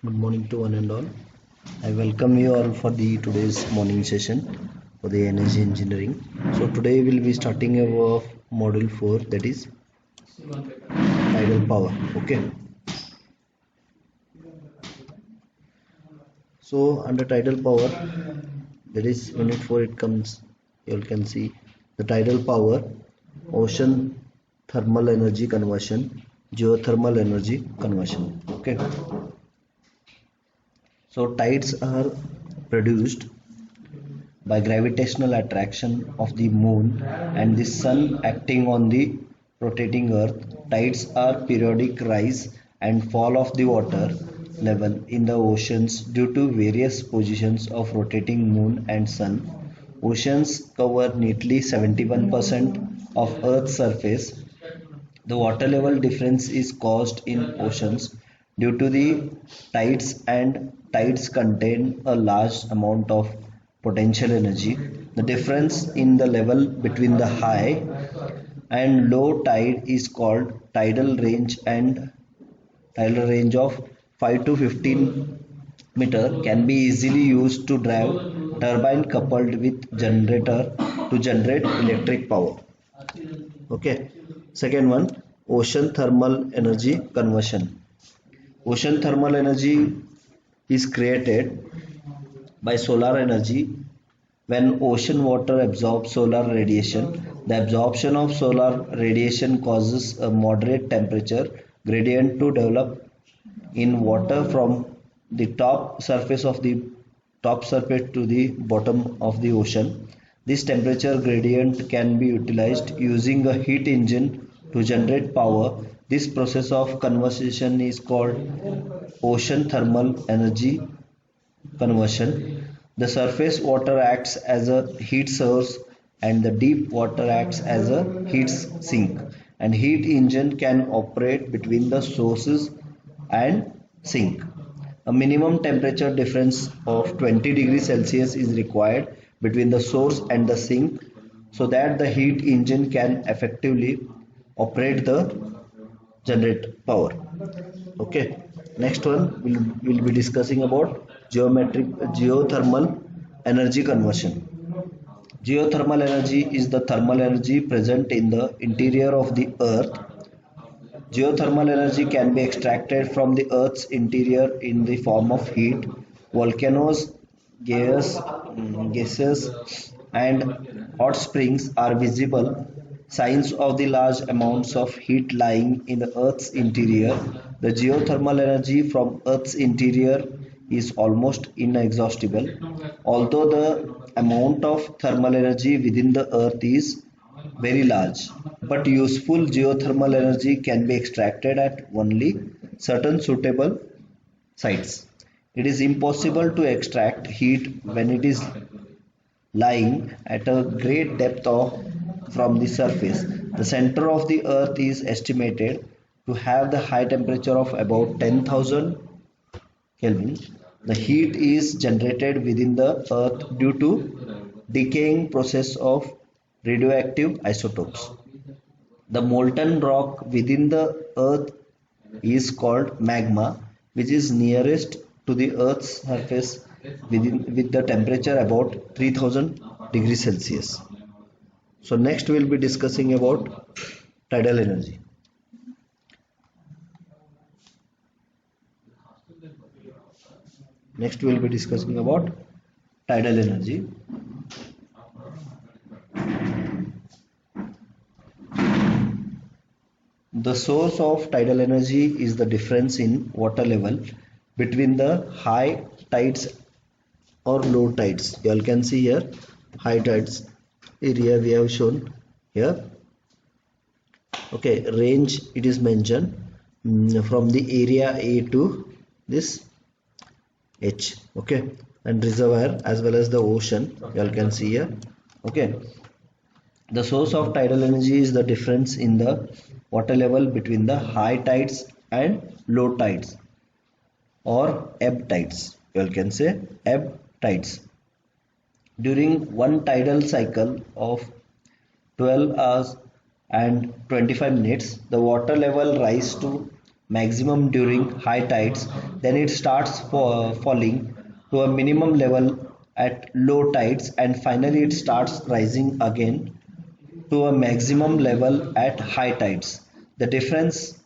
Good morning to one and all. I welcome you all for the today's morning session for the energy engineering. So today we'll be starting our module 4, that is tidal power. Okay. So under tidal power, that is unit 4, it comes, you can see the tidal power, ocean thermal energy conversion, geothermal energy conversion. Okay. So tides are produced by gravitational attraction of the moon and the sun acting on the rotating earth. Tides are periodic rise and fall of the water level in the oceans due to various positions of rotating moon and sun. Oceans cover neatly 71% of Earth's surface. The water level difference is caused in oceans due to the tides, and tides contain a large amount of potential energy. The difference in the level between the high and low tide is called tidal range, and tidal range of 5 to 15 meter can be easily used to drive turbine coupled with generator to generate electric power. Okay. Second one, ocean thermal energy conversion. Ocean thermal energy is created by solar energy. When ocean water absorbs solar radiation, the absorption of solar radiation causes a moderate temperature gradient to develop in water from the top surface to the bottom of the ocean. This temperature gradient can be utilized using a heat engine to generate power. This process of conversion is called ocean thermal energy conversion. The surface water acts as a heat source and the deep water acts as a heat sink. And heat engine can operate between the sources and sink. A minimum temperature difference of 20 degrees Celsius is required between the source and the sink so that the heat engine can effectively operate the generate power. Okay. Next one we'll be discussing about geothermal energy conversion. Geothermal energy is the thermal energy present in the interior of the earth. Geothermal energy can be extracted from the Earth's interior in the form of heat. Volcanoes, gases, and hot springs are visible signs of the large amounts of heat lying in the Earth's interior. The geothermal energy from Earth's interior is almost inexhaustible. Although the amount of thermal energy within the Earth is very large, but useful geothermal energy can be extracted at only certain suitable sites. It is impossible to extract heat when it is lying at a great depth from the surface. The center of the earth is estimated to have the high temperature of about 10,000 Kelvin. The heat is generated within the earth due to decaying process of radioactive isotopes. The molten rock within the earth is called magma, which is nearest to the earth's surface with the temperature about 3000 degrees Celsius. So next we'll be discussing about tidal energy. Next we'll be discussing about tidal energy. The source of tidal energy is the difference in water level between the high tides or low tides. You all can see here high tides area we have shown here. Okay, range it is mentioned from the area A to this H. Okay, and reservoir as well as the ocean you all can see here. Okay, the source of tidal energy is the difference in the water level between the high tides and low tides or ebb tides. You all can say ebb tides. During one tidal cycle of 12 hours and 25 minutes, the water level rises to maximum during high tides, then it starts falling to a minimum level at low tides, and finally it starts rising again to a maximum level at high tides. The difference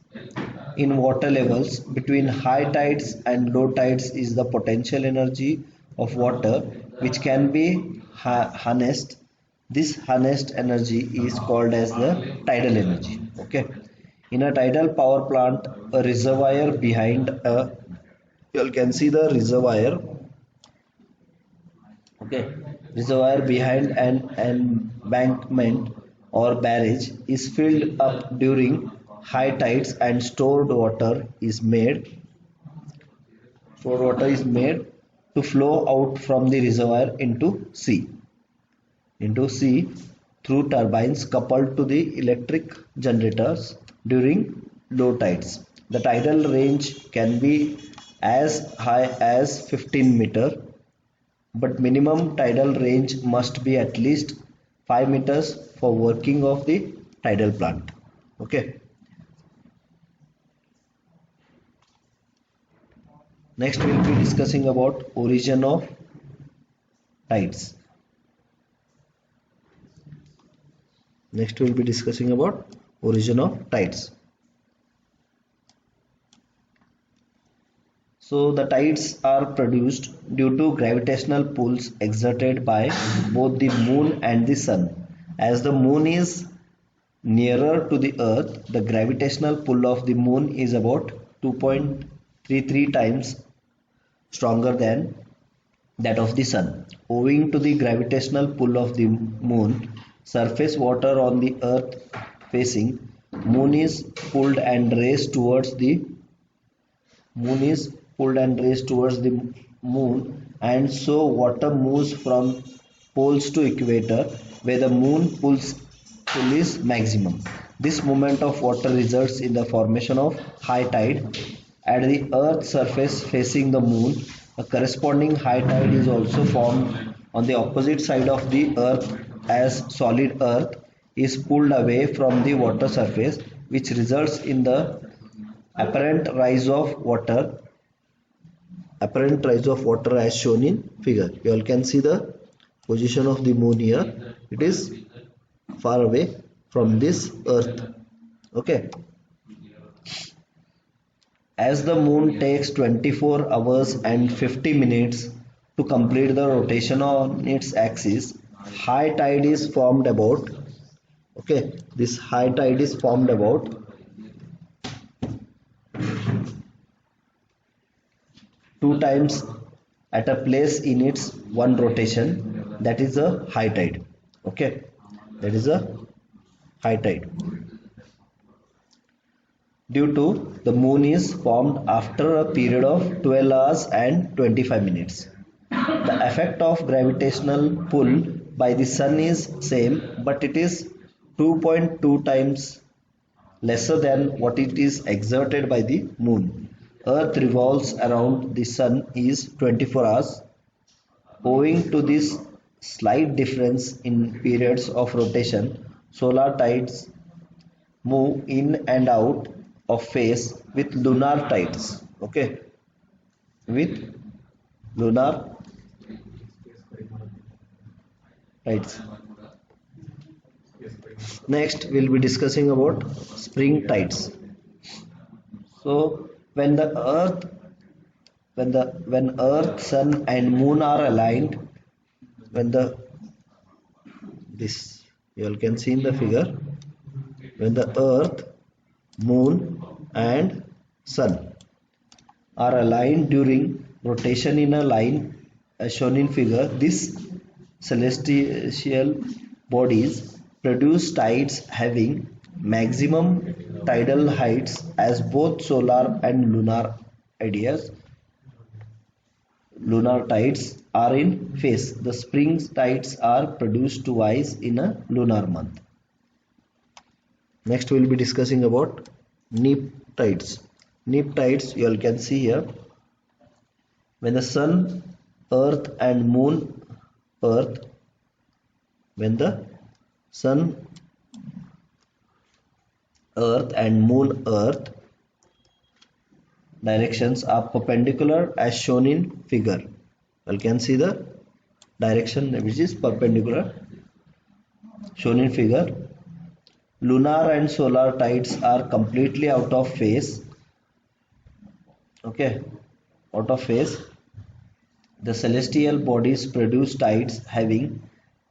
in water levels between high tides and low tides is the potential energy of water which can be harnessed. This harnessed energy is called as the tidal energy. Okay. In a tidal power plant, a reservoir behind a, you can see the reservoir. Okay, reservoir behind an embankment or barrage is filled up during high tides, and stored water is made to flow out from the reservoir into sea through turbines coupled to the electric generators during low tides. The tidal range can be as high as 15 meter, but minimum tidal range must be at least 5 meters for working of the tidal plant. Okay. Next we'll be discussing about origin of tides. Next we'll be discussing about origin of tides. So the tides are produced due to gravitational pulls exerted by both the moon and the sun. As the moon is nearer to the earth, the gravitational pull of the moon is about 2.33 times stronger than that of the sun. Owing to the gravitational pull of the moon, surface water on the earth facing moon is pulled and raised towards the moon, and so water moves from poles to equator where the moon pull is maximum. This movement of water results in the formation of high tide at the earth's surface facing the moon. A corresponding high tide is also formed on the opposite side of the earth as solid earth is pulled away from the water surface, which results in the apparent rise of water as shown in figure. You all can see the position of the moon here. It is far away from this earth. Okay. As the moon takes 24 hours and 50 minutes to complete the rotation on its axis, high tide is formed about, okay, this high tide is formed about 2 times at a place in its one rotation. That is a high tide. Okay, that is a high tide. Due to the moon is formed after a period of 12 hours and 25 minutes. The effect of gravitational pull by the sun is same, but it is 2.2 times lesser than what it is exerted by the moon. Earth revolves around the sun is 24 hours. Owing to this slight difference in periods of rotation, solar tides move in and out of phase with lunar tides. Okay, with lunar tides. Next we'll be discussing about spring tides. So when earth, sun and moon are aligned, when the this you all can see in the figure, when the earth, moon and sun are aligned during rotation in a line as shown in figure, these celestial bodies produce tides having maximum tidal heights as both solar and lunar tides are in phase. The spring tides are produced twice in a lunar month. Next we will be discussing about neap tides. Neap tides you all can see here. When the sun, earth and moon earth, when the sun, earth and moon earth directions are perpendicular as shown in figure. You can see the direction which is perpendicular shown in figure. Lunar and solar tides are completely out of phase. Okay, out of phase. The celestial bodies produce tides having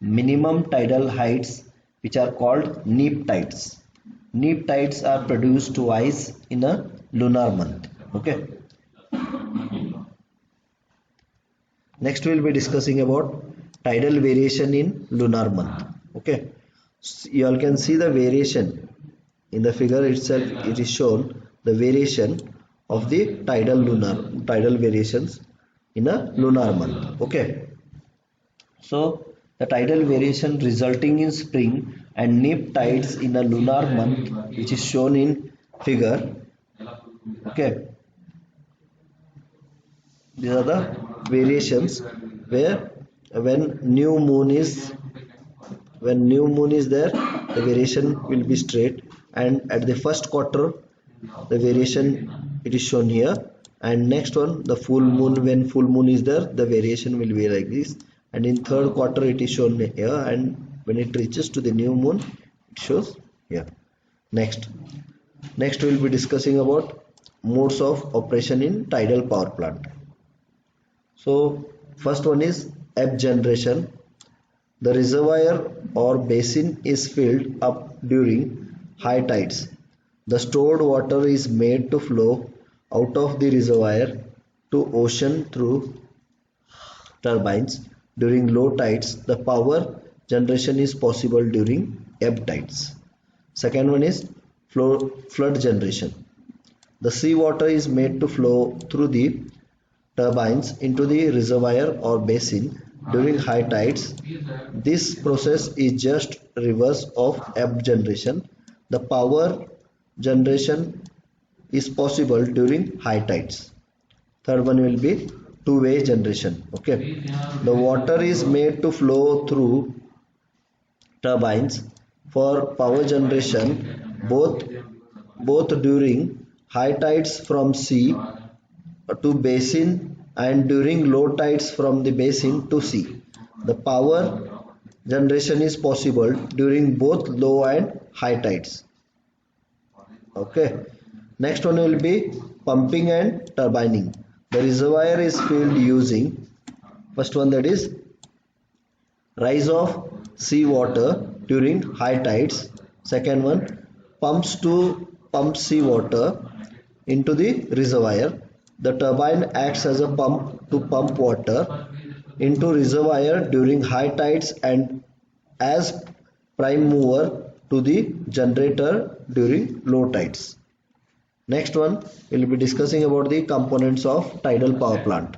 minimum tidal heights, which are called neap tides. Neap tides are produced twice in a lunar month. Okay. Next we will be discussing about tidal variation in lunar month. Okay. So you all can see the variation in the figure itself. It is shown the variation of the tidal variations in a lunar month. Okay. So the tidal variation resulting in spring and neap tides in a lunar month, which is shown in figure. Okay. These are the variations where when new moon is there, the variation will be straight, and at the first quarter the variation it is shown here, and next one the full moon, when full moon is there the variation will be like this, and in third quarter it is shown here, and when it reaches to the new moon it shows here. Next we will be discussing about modes of operation in tidal power plant. So first one is ebb generation. The reservoir or basin is filled up during high tides. The stored water is made to flow out of the reservoir to ocean through turbines. During low tides, the power generation is possible during ebb tides. Second one is flood generation. The seawater is made to flow through the turbines into the reservoir or basin during high tides. This process is just reverse of ebb generation. The power generation is possible during high tides. Third one will be two-way generation. Okay, the water is made to flow through turbines for power generation both during high tides from sea to basin and during low tides from the basin to sea. The power generation is possible during both low and high tides. Okay. Next one will be pumping and turbining. The reservoir is filled using first one, that is rise of sea water during high tides. Second one, pumps to pump sea water into the reservoir. The turbine acts as a pump to pump water into reservoir during high tides and as prime mover to the generator during low tides. Next one, we will be discussing about the components of tidal power plant.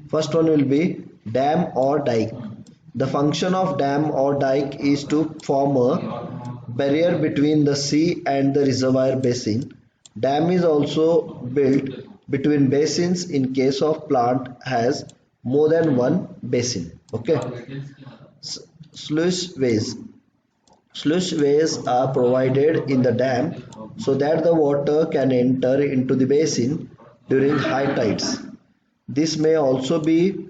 First one will be dam or dike. The function of dam or dike is to form a barrier between the sea and the reservoir basin. Dam is also built between basins in case of plant has more than one basin. Okay. Sluiceways are provided in the dam so that the water can enter into the basin during high tides. This may also be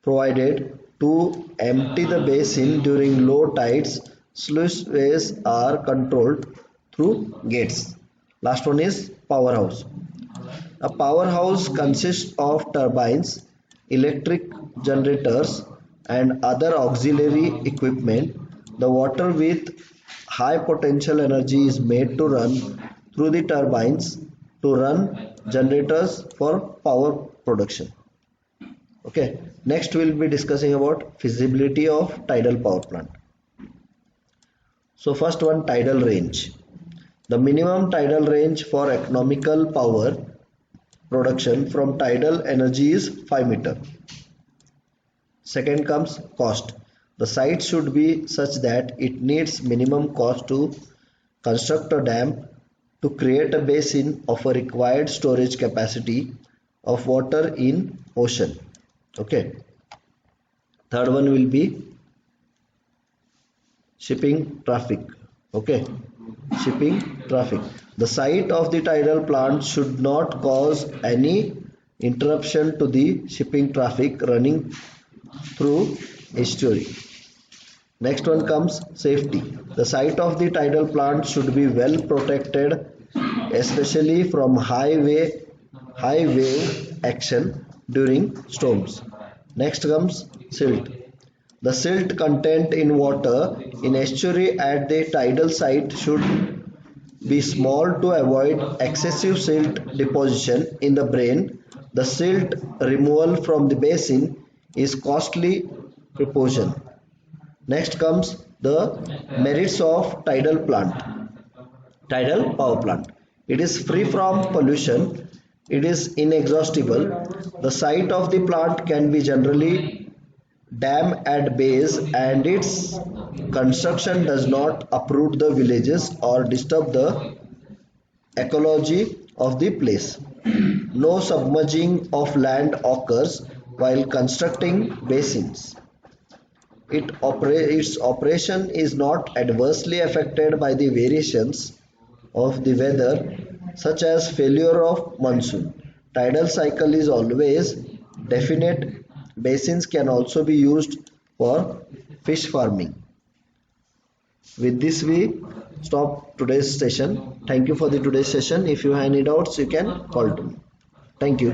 provided to empty the basin during low tides. Sluiceways are controlled through gates. Last one is powerhouse. A powerhouse consists of turbines, electric generators, and other auxiliary equipment. The water with high potential energy is made to run through the turbines to run generators for power production. Okay, next we will be discussing about feasibility of tidal power plant. So first one, tidal range. The minimum tidal range for economical power production from tidal energy is 5 meter. Second comes cost. The site should be such that it needs minimum cost to construct a dam to create a basin of a required storage capacity of water in ocean. Okay. Third one will be shipping traffic. Okay. shipping traffic. The site of the tidal plant should not cause any interruption to the shipping traffic running through estuary. Next one comes safety. The site of the tidal plant should be well protected, especially from high wave action during storms. Next comes silt. The silt content in water in estuary at the tidal site should be small to avoid excessive silt deposition in the brain. The silt removal from the basin is costly proportion. Next comes the merits of tidal power plant. It is free from pollution. It is inexhaustible. The site of the plant can be generally dam at base, and its construction does not uproot the villages or disturb the ecology of the place. No submerging of land occurs while constructing basins. Its operation is not adversely affected by the variations of the weather, such as failure of monsoon. Tidal cycle is always definite. Basins can also be used for fish farming. With this, we stop today's session. Thank you for the today's session. If you have any doubts, you can call to me. Thank you.